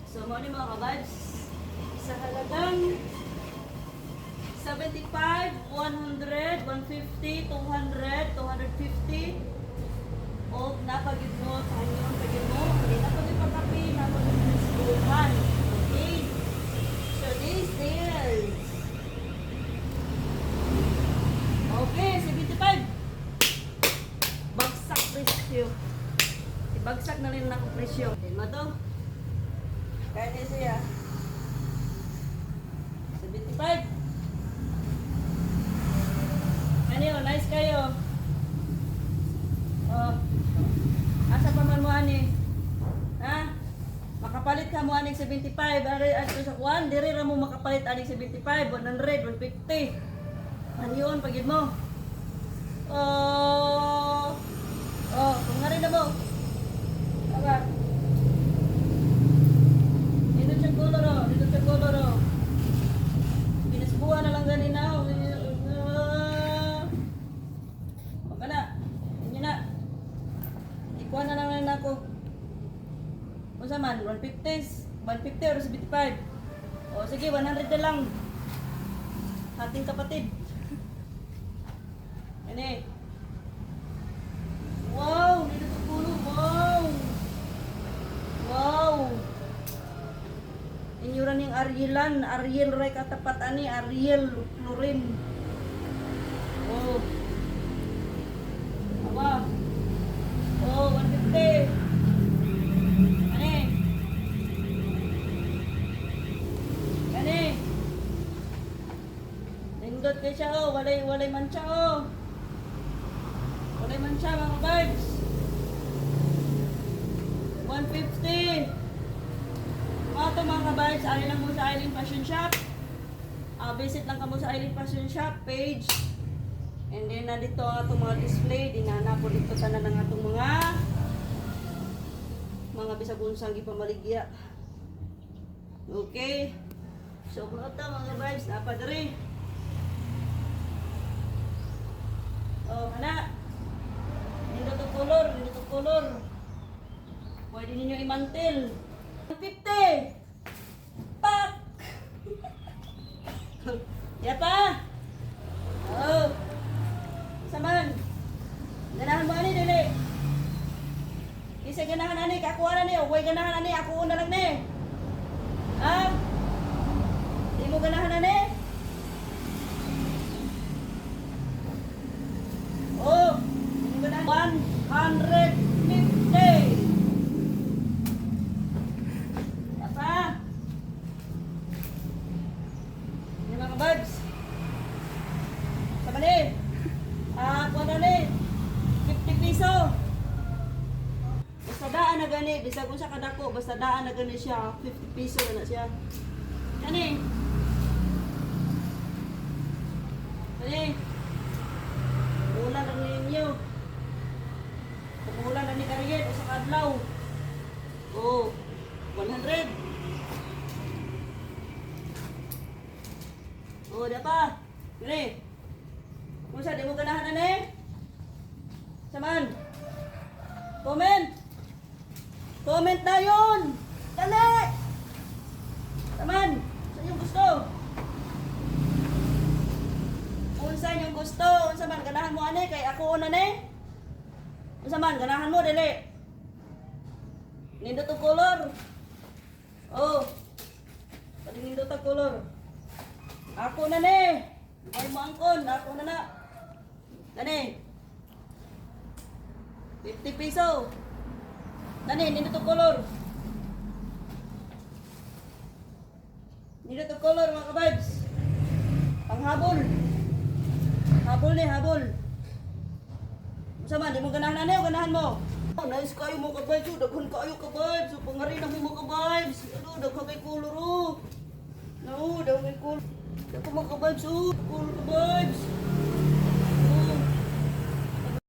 So, mo ni mga ka-vibes. Sa halagang 75, 100, 150, 200, 250. O napagid mo sa hanyang pagid mo. Hindi napagid pagkapi, napagid mo sa buwan. Okay. So, this is okay, 75. Bagsak presyo. Ibagsak na rin na akong presyo. Din mo to. Kaya niya siya. 75. Ano yun? Nice kayo. Oh. Asa pa man mo ani? Ha? Makapalit ka mo aning 75. Ari ato sa kuan, diri ra mo makapalit aning 75, 100, 150. Ano yun pagid mo? Oh. Oh, kung nga rin na mo. Aba. Dito siya color oh. Dito siya color oh. Pinasbuhan na lang ganina oh. Baka na. Hindi na. Ikuha na lang na ako. O man, 150 or 75. O sige, 100 na lang. Ating kapatid. Ini. Wow, dito sa pulo. Wow. Wow. Inyuran yung Arielan. Ariel ray katapat ani. Ariel Florin. Oh. Aba. Oh, 150. Ani. Ani. Nindot kayo siya oh. Walay mancha oh. Walay mancha mga vibes. 150. Ito mga vibes. Ari lang mo sa Eileen Fashion Shop. Visit lang ka mo sa Eileen Fashion Shop page. And then nandito ang atong mga display. Dinanapo dito sana ng atong mga bisag unsang gipamaligya. Okay. So kung ito mga vibes, napadari. Oh, ana. Dito to color. Pwede ninyo imantil. 150. Pak. Ya pa. Oh. Saman. Ganahan mo ani dili. Isa ganahan ani kakuha na ni, way ganahan ani ako una lang ni. Ha? Di mo ganahan ani? Oh, di mo ganahan 150. Apa? Ini mga vibes. Sama ni. Kuha na ni. 50 piso. Basta daan na gani, bisag kung sa kadako, basta daan na gani siya, 50 piso na siya. Kani. Kani. Ulan lang ninyo. Pag-ulan na ni Kariyet, o sa kadlaw. Oh, 100. Oh, dapa. Kani. Kung sa di mo ganahan na ni? Saman. Comment na yun! Dali! Saman! Saan yung gusto? Kung saan yung gusto? Kung saan man, ganahan mo ane? Kay ako una ni? Kung saan man, ganahan mo, dali! Nindot ang color. Oh! Pwede nindot ang color. Ako na ni! Ay mo angkon, ako na na! Gani! 50 piso! Nani, nindot ang color. Nindot ang color mga ka-vibes. Panghabol. Habol ni, habol. Sama, di mo ganahan na o ganahan mo? Oh, nice kayo mo ka-vibes. Daghan kayo ka-vibes. Pangarin na mo ka-vibes. Ano, daghan kay color oh. No, daghan kay color. Daghan mga ka-vibes oh. Color ka-vibes.